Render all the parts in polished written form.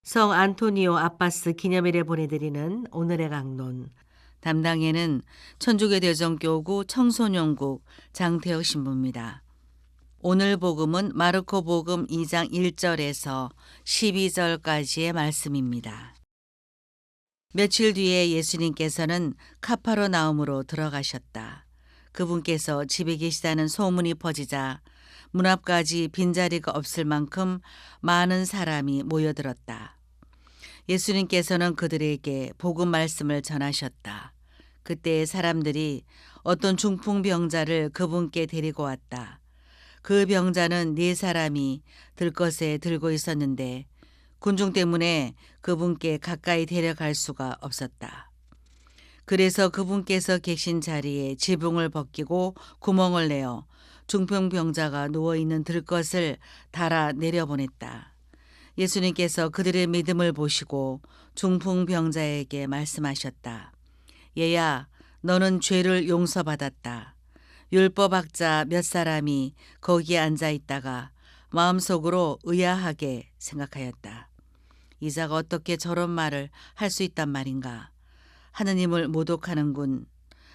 성 안토니오 아빠스 기념일에 보내드리는 오늘의 강론. 담당에는 천주교대전교구 청소년국 장태혁 신부입니다. 오늘 복음은 마르코 복음 2장 1절에서 12절까지의 말씀입니다. 며칠 뒤에 예수님께서는 카파르나움으로 들어가셨다. 그분께서 집에 계시다는 소문이 퍼지자 문 앞까지 빈자리가 없을 만큼 많은 사람이 모여들었다. 예수님께서는 그들에게 복음 말씀을 전하셨다. 그때 사람들이 어떤 중풍병자를 그분께 데리고 왔다. 그 병자는 4사람이 들것에 들고 있었는데 군중 때문에 그분께 가까이 데려갈 수가 없었다. 그래서 그분께서 계신 자리에 지붕을 벗기고 구멍을 내어 중풍병자가 누워있는 들것을 달아 내려보냈다. 예수님께서 그들의 믿음을 보시고 중풍병자에게 말씀하셨다. 얘야, 너는 죄를 용서받았다. 율법학자 몇 사람이 거기에 앉아 있다가 마음속으로 의아하게 생각하였다. 이자가 어떻게 저런 말을 할 수 있단 말인가. 하느님을 모독하는군.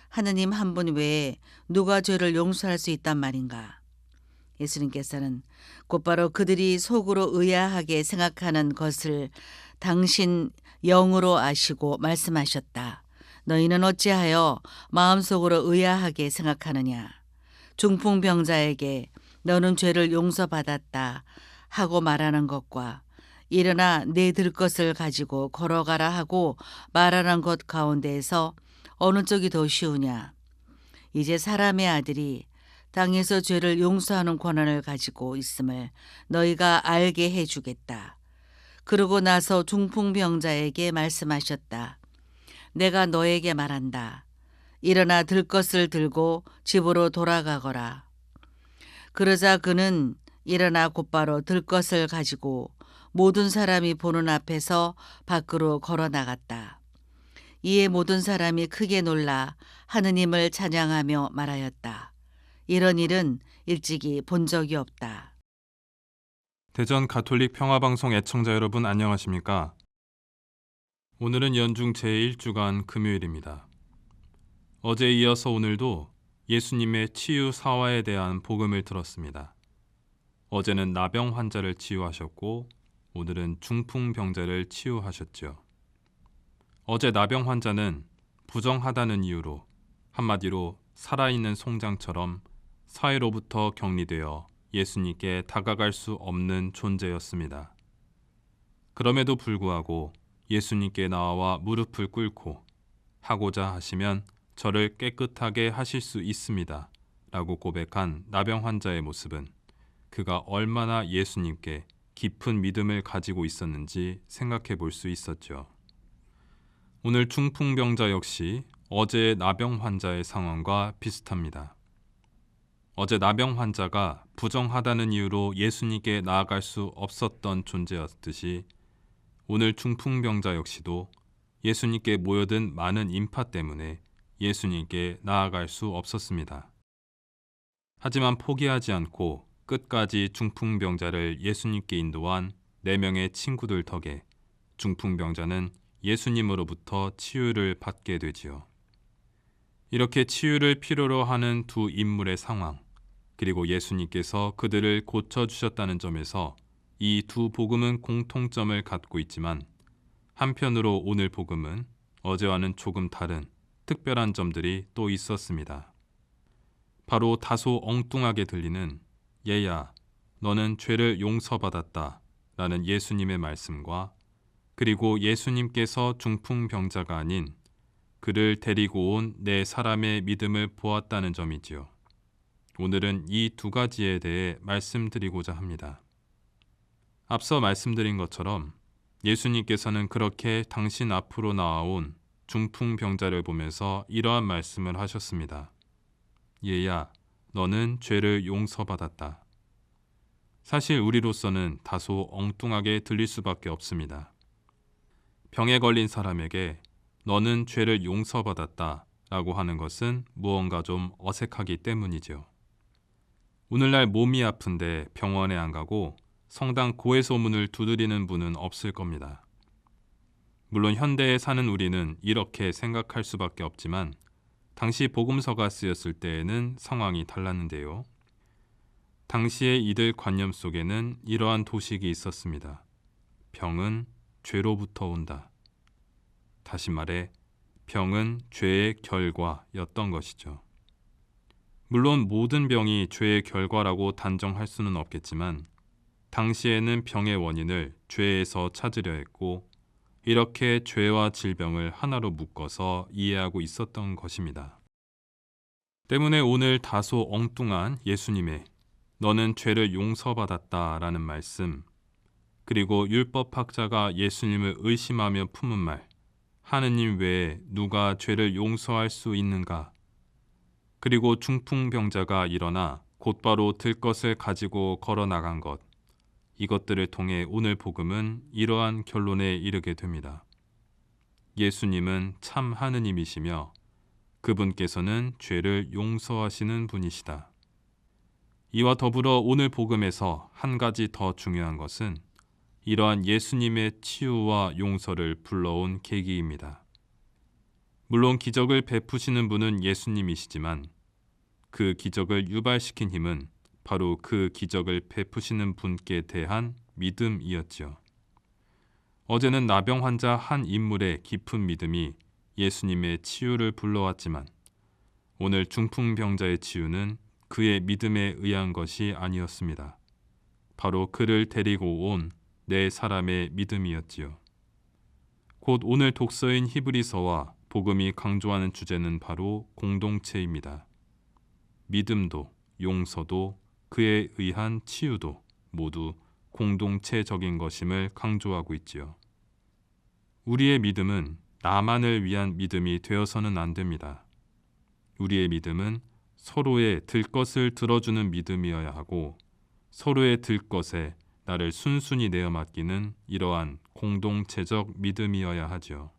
하느님 한 분 외에 누가 죄를 용서할 수 있단 말인가. 예수님께서는 곧바로 그들이 속으로 의아하게 생각하는 것을 당신 영으로 아시고 말씀하셨다. 너희는 어찌하여 마음속으로 의아하게 생각하느냐. 중풍병자에게 너는 죄를 용서받았다 하고 말하는 것과 일어나 내 들 것을 가지고 걸어가라 하고 말하는 것 가운데에서 어느 쪽이 더 쉬우냐. 이제 사람의 아들이 땅에서 죄를 용서하는 권한을 가지고 있음을 너희가 알게 해주겠다. 그러고 나서 중풍병자에게 말씀하셨다. 내가 너에게 말한다. 일어나 들 것을 들고 집으로 돌아가거라. 그러자 그는 일어나 곧바로 들 것을 가지고 모든 사람이 보는 앞에서 밖으로 걸어 나갔다. 이에 모든 사람이 크게 놀라 하느님을 찬양하며 말하였다. 이런 일은 일찍이 본 적이 없다. 대전 가톨릭 평화방송 애청자 여러분 안녕하십니까? 오늘은 연중 제1주간 금요일입니다. 어제에 이어서 오늘도 예수님의 치유 사화에 대한 복음을 들었습니다. 어제는 나병 환자를 치유하셨고 오늘은 중풍병자를 치유하셨죠. 어제 나병 환자는 부정하다는 이유로 한마디로 살아있는 송장처럼 사회로부터 격리되어 예수님께 다가갈 수 없는 존재였습니다. 그럼에도 불구하고 예수님께 나와 무릎을 꿇고 하고자 하시면 저를 깨끗하게 하실 수 있습니다. 라고 고백한 나병 환자의 모습은 그가 얼마나 예수님께 깊은 믿음을 가지고 있었는지 생각해 볼 수 있었죠. 오늘 중풍병자 역시 어제의 나병 환자의 상황과 비슷합니다. 어제 나병 환자가 부정하다는 이유로 예수님께 나아갈 수 없었던 존재였듯이 오늘 중풍병자 역시도 예수님께 모여든 많은 인파 때문에 예수님께 나아갈 수 없었습니다. 하지만 포기하지 않고 끝까지 중풍병자를 예수님께 인도한 4명의 친구들 덕에 중풍병자는 예수님으로부터 치유를 받게 되지요. 이렇게 치유를 필요로 하는 두 인물의 상황, 그리고 예수님께서 그들을 고쳐주셨다는 점에서 이 두 복음은 공통점을 갖고 있지만 한편으로 오늘 복음은 어제와는 조금 다른 특별한 점들이 또 있었습니다. 바로 다소 엉뚱하게 들리는 얘야, 너는 죄를 용서받았다 라는 예수님의 말씀과 그리고 예수님께서 중풍병자가 아닌 그를 데리고 온 4사람의 믿음을 보았다는 점이지요. 오늘은 이 2가지에 대해 말씀드리고자 합니다. 앞서 말씀드린 것처럼 예수님께서는 그렇게 당신 앞으로 나아온 중풍병자를 보면서 이러한 말씀을 하셨습니다. 얘야, 너는 죄를 용서받았다. 사실 우리로서는 다소 엉뚱하게 들릴 수밖에 없습니다. 병에 걸린 사람에게 너는 죄를 용서받았다 라고 하는 것은 무언가 좀 어색하기 때문이죠. 오늘날 몸이 아픈데 병원에 안 가고 성당 고해소문을 두드리는 분은 없을 겁니다. 물론 현대에 사는 우리는 이렇게 생각할 수밖에 없지만 당시 복음서가 쓰였을 때에는 상황이 달랐는데요. 당시의 이들 관념 속에는 이러한 도식이 있었습니다. 병은 죄로부터 온다. 다시 말해 병은 죄의 결과였던 것이죠. 물론 모든 병이 죄의 결과라고 단정할 수는 없겠지만 당시에는 병의 원인을 죄에서 찾으려 했고 이렇게 죄와 질병을 하나로 묶어서 이해하고 있었던 것입니다. 때문에 오늘 다소 엉뚱한 예수님의 너는 죄를 용서받았다라는 말씀, 그리고 율법학자가 예수님을 의심하며 품은 말, 하느님 외에 누가 죄를 용서할 수 있는가? 그리고 중풍병자가 일어나 곧바로 들 것을 가지고 걸어 나간 것, 이것들을 통해 오늘 복음은 이러한 결론에 이르게 됩니다. 예수님은 참 하느님이시며 그분께서는 죄를 용서하시는 분이시다. 이와 더불어 오늘 복음에서 한 가지 더 중요한 것은 이러한 예수님의 치유와 용서를 불러온 계기입니다. 물론 기적을 베푸시는 분은 예수님이시지만 그 기적을 유발시킨 힘은 바로 그 기적을 베푸시는 분께 대한 믿음이었지요. 어제는 나병 환자 한 인물의 깊은 믿음이 예수님의 치유를 불러왔지만 오늘 중풍병자의 치유는 그의 믿음에 의한 것이 아니었습니다. 바로 그를 데리고 온 네 사람의 믿음이었지요. 곧 오늘 독서인 히브리서와 복음이 강조하는 주제는 바로 공동체입니다. 믿음도 용서도 그에 의한 치유도 모두 공동체적인 것임을 강조하고 있지요. 우리의 믿음은 나만을 위한 믿음이 되어서는 안 됩니다. 우리의 믿음은 서로의 들 것을 들어주는 믿음이어야 하고 서로의 들 것에 나를 순순히 내어 맡기는 이러한 공동체적 믿음이어야 하죠.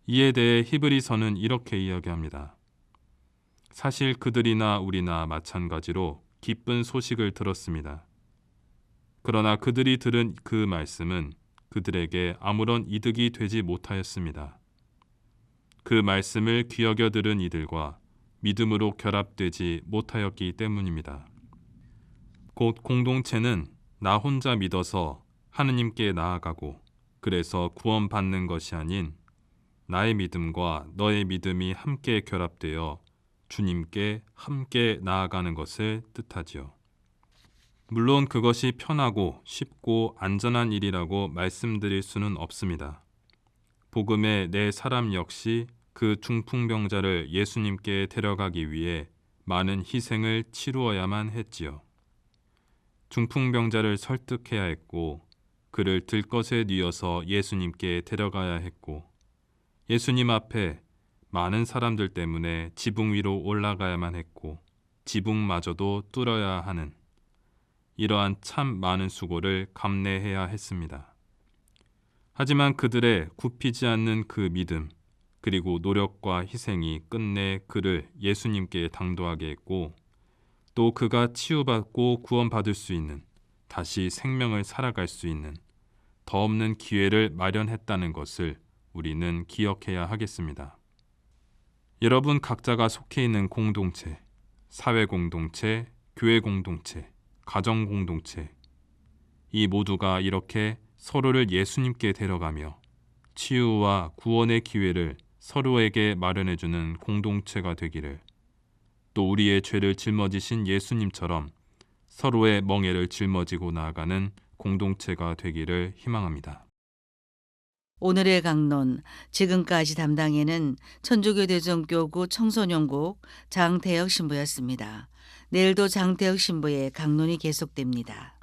이에 대해 히브리서는 이렇게 이야기합니다. 사실 그들이나 우리나 마찬가지로 기쁜 소식을 들었습니다. 그러나 그들이 들은 그 말씀은 그들에게 아무런 이득이 되지 못하였습니다. 그 말씀을 귀여겨 들은 이들과 믿음으로 결합되지 못하였기 때문입니다. 곧 공동체는 나 혼자 믿어서 하느님께 나아가고 그래서 구원받는 것이 아닌 나의 믿음과 너의 믿음이 함께 결합되어 주님께 함께 나아가는 것을 뜻하지요. 물론 그것이 편하고 쉽고 안전한 일이라고 말씀드릴 수는 없습니다. 복음의 네 사람 역시 그 중풍병자를 예수님께 데려가기 위해 많은 희생을 치루어야만 했지요. 중풍병자를 설득해야 했고 그를 들것에 뉘어서 예수님께 데려가야 했고 예수님 앞에 많은 사람들 때문에 지붕 위로 올라가야만 했고 지붕마저도 뚫어야 하는 이러한 참 많은 수고를 감내해야 했습니다. 하지만 그들의 굽히지 않는 그 믿음 그리고 노력과 희생이 끝내 그를 예수님께 당도하게 했고 또 그가 치유받고 구원받을 수 있는 다시 생명을 살아갈 수 있는 더 없는 기회를 마련했다는 것을 우리는 기억해야 하겠습니다. 여러분 각자가 속해 있는 공동체, 사회 공동체, 교회 공동체, 가정 공동체 이 모두가 이렇게 서로를 예수님께 데려가며 치유와 구원의 기회를 서로에게 마련해주는 공동체가 되기를 또 우리의 죄를 짊어지신 예수님처럼 서로의 멍에를 짊어지고 나아가는 공동체가 되기를 희망합니다. 오늘의 강론, 지금까지 담당에는 천주교 대전교구 청소년국 장태혁 신부였습니다. 내일도 장태혁 신부의 강론이 계속됩니다.